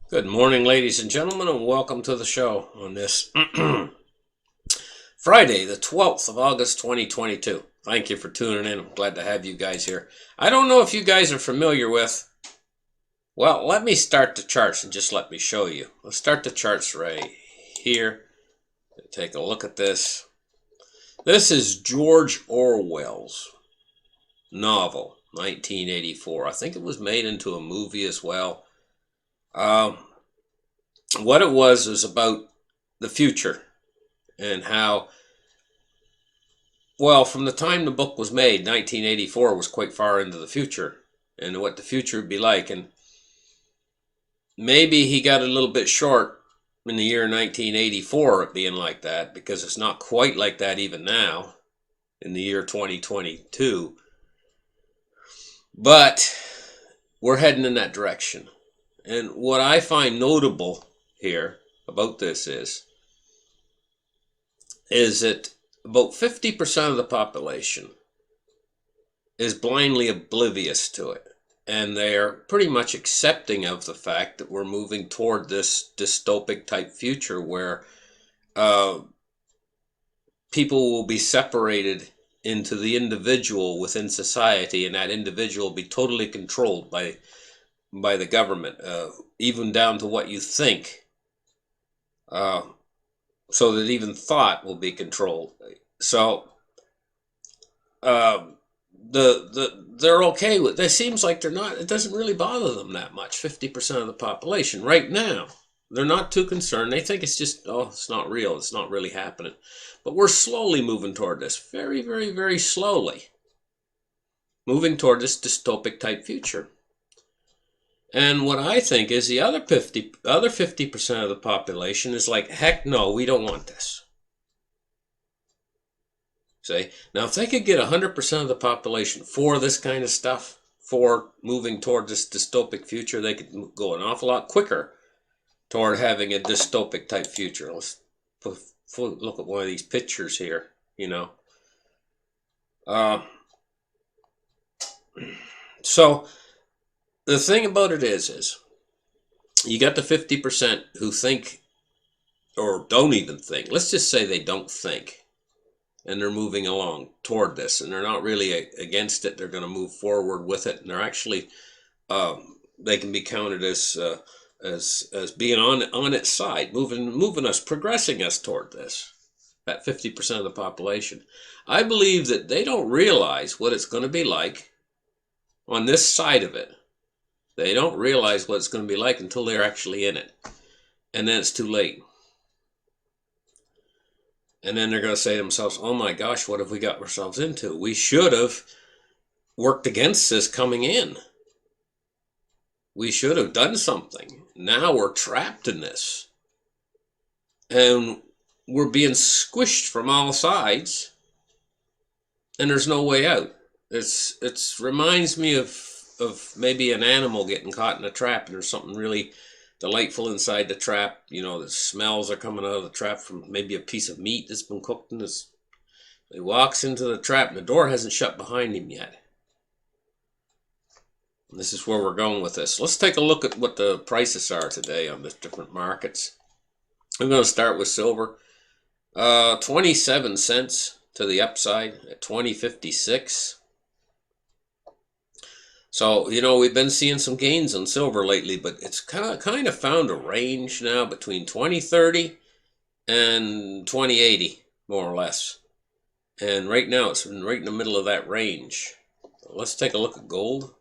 Good morning, ladies and gentlemen, and welcome to the show on this Friday, the 12th of August, 2022. Thank you for tuning in. I'm glad to have you guys here. I don't know if you guys are familiar with, well, let me start the charts and just let me show you. Let's start the charts right here. Take a look at this. This is George Orwell's novel, 1984. I think it was made into a movie as well. What it was about the future and how, well, from the time the book was made, 1984 was quite far into the future and what the future would be like. And maybe he got a little bit short in the year 1984 it being like that, because it's not quite like that even now in the year 2022. But we're heading in that direction. And what I find notable here about this is that about 50% of the population is blindly oblivious to it. And they're pretty much accepting of the fact that we're moving toward this dystopic type future where people will be separated into the individual within society, and that individual will be totally controlled by the government, even down to what you think, so that even thought will be controlled. So they're okay with it. Seems like they're not. It doesn't really bother them that much. 50% of the population right now, they're not too concerned. They think it's just, oh, it's not real. It's not really happening. But we're slowly moving toward this. Very, very, very slowly moving toward this dystopic type future. And what I think is the other 50% of the population is like, heck no, we don't want this. See, now if they could get 100% of the population for this kind of stuff, for moving toward this dystopic future, they could go an awful lot quicker toward having a dystopic type future. Let's look at one of these pictures here, you know. So the thing about it is you got the 50% who think or don't even think. Let's just say they don't think. And they're moving along toward this, and they're not really against it. They're going to move forward with it, and they're actually they can be counted as being on its side, moving us, progressing us toward this. That 50% of the population, I believe that they don't realize what it's going to be like on this side of it. They don't realize what it's going to be like until they're actually in it, and then it's too late. And then they're going to say to themselves, oh my gosh, what have we got ourselves into? We should have worked against this coming in. We should have done something. Now we're trapped in this. And we're being squished from all sides. And there's no way out. It reminds me of maybe an animal getting caught in a trap, and there's something really delightful inside the trap. You know, the smells are coming out of the trap from maybe a piece of meat that's been cooked in this. He walks into the trap and the door hasn't shut behind him yet. And this is where we're going with this. Let's take a look at what the prices are today on the different markets. I'm going to start with silver. 27 cents to the upside at 20.56. So, you know, we've been seeing some gains on silver lately, but it's kind of found a range now between 20.30 and 20.80, more or less. And right now it's right in the middle of that range. Let's take a look at gold.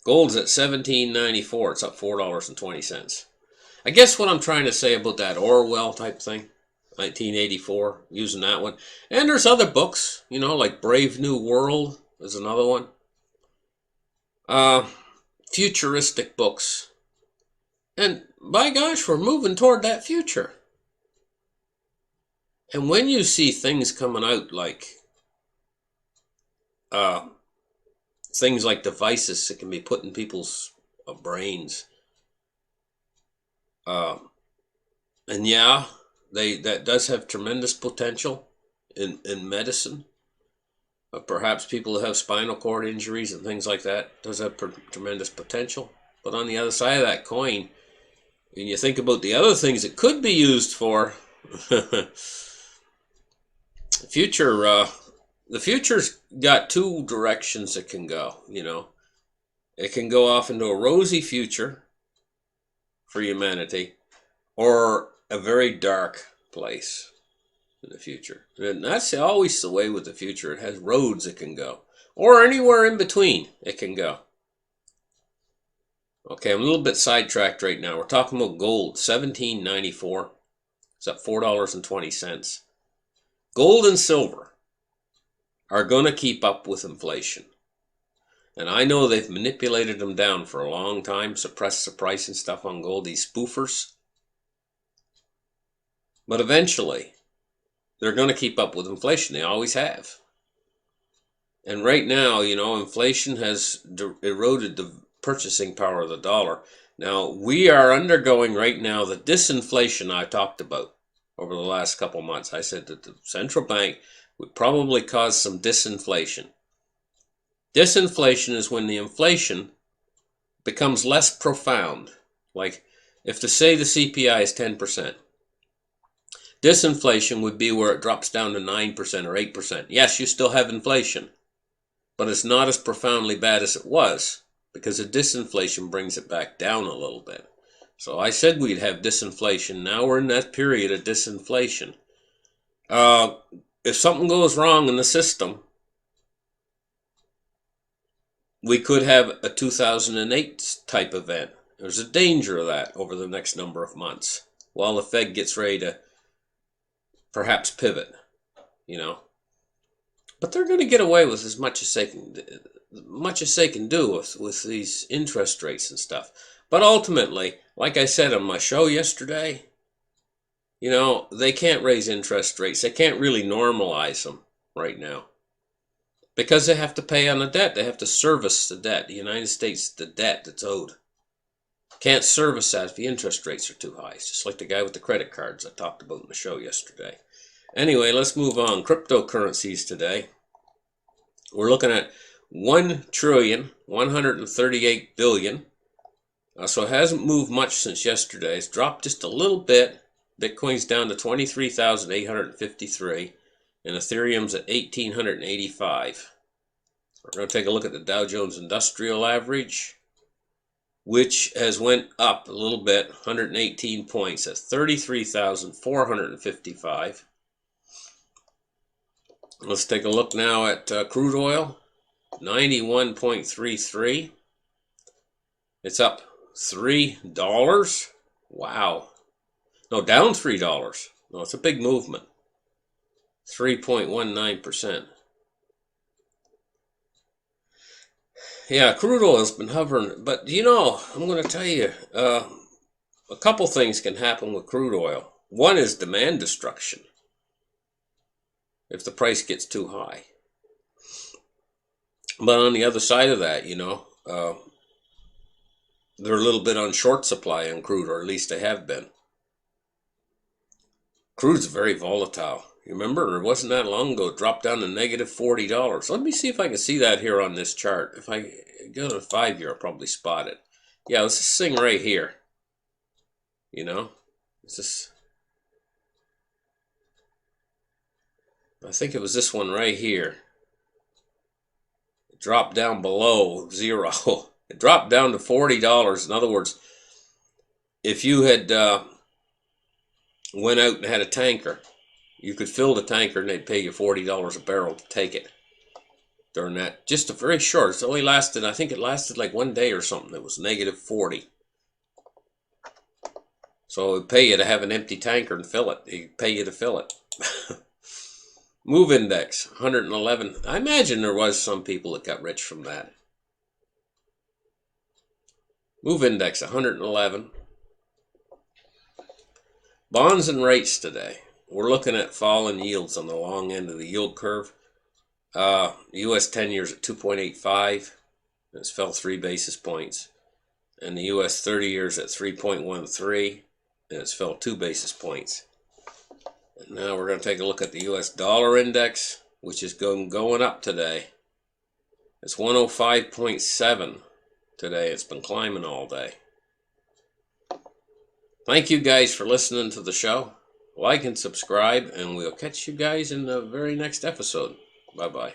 Gold's at $17.94. It's up $4.20. I guess what I'm trying to say about that Orwell type thing, 1984, using that one. And there's other books, you know, like Brave New World is another one. Futuristic books. And by gosh, we're moving toward that future. And when you see things coming out like things like devices that can be put in people's brains, and yeah, that does have tremendous potential in medicine. Perhaps people who have spinal cord injuries and things like that does have tremendous potential. But on the other side of that coin, when you think about the other things it could be used for, the future's got two directions it can go, It can go off into a rosy future for humanity, or a very dark place in the future. And that's always the way with the future. It has roads it can go, or anywhere in between it can go. Okay, I'm a little bit sidetracked right now. We're talking about gold, $17.94. It's up $4.20. Gold and silver are going to keep up with inflation. And I know they've manipulated them down for a long time, suppressed the price and stuff on gold, these spoofers. But eventually, they're going to keep up with inflation. They always have. And right now, inflation has eroded the purchasing power of the dollar. Now, we are undergoing right now the disinflation I talked about over the last couple months. I said that the central bank would probably cause some disinflation. Disinflation is when the inflation becomes less profound. Like, if say the CPI is 10%, disinflation would be where it drops down to 9% or 8%. Yes, you still have inflation, but it's not as profoundly bad as it was, because the disinflation brings it back down a little bit. So I said we'd have disinflation. Now we're in that period of disinflation. If something goes wrong in the system, we could have a 2008 type event. There's a danger of that over the next number of months, while the Fed gets ready to perhaps pivot, But they're going to get away with as much as they can do with these interest rates and stuff. But ultimately, like I said on my show yesterday, they can't raise interest rates. They can't really normalize them right now, because they have to pay on the debt. They have to service the debt. The United States, the debt that's owed. Can't service that if the interest rates are too high. It's just like the guy with the credit cards I talked about in the show yesterday. Anyway, let's move on. Cryptocurrencies today. We're looking at $1,138,000,000,000. So it hasn't moved much since yesterday. It's dropped just a little bit. Bitcoin's down to 23,853, and Ethereum's at 1,885. We're going to take a look at the Dow Jones Industrial Average, which has went up a little bit, 118 points at 33,455. Let's take a look now at crude oil, 91.33. It's up $3. Wow. No, down $3. No, it's a big movement. 3.19%. Yeah, crude oil's been hovering, but I'm going to tell you, a couple things can happen with crude oil. One is demand destruction, if the price gets too high. But on the other side of that, they're a little bit on short supply on crude, or at least they have been. Crude's very volatile. You remember, it wasn't that long ago, it dropped down to negative $40. Let me see if I can see that here on this chart. If I go to 5-year, I'll probably spot it. Yeah, it's this thing right here. It's this. I think it was this one right here. It dropped down below zero. It dropped down to $40. In other words, if you had went out and had a tanker, you could fill the tanker and they'd pay you $40 a barrel to take it. During that, just a very short. It's only lasted, I think it lasted like 1 day or something. It was negative 40. So it would pay you to have an empty tanker and fill it. It'd pay you to fill it. Move index, 111. I imagine there was some people that got rich from that. Move index, 111. Bonds and rates today. We're looking at falling yields on the long end of the yield curve. U.S. 10 years at 2.85. It's fell 3 basis points. And the U.S. 30 years at 3.13. And it's fell 2 basis points. And now we're going to take a look at the U.S. dollar index, which is going up today. It's 105.7 today. It's been climbing all day. Thank you guys for listening to the show. Like and subscribe, and we'll catch you guys in the very next episode. Bye-bye.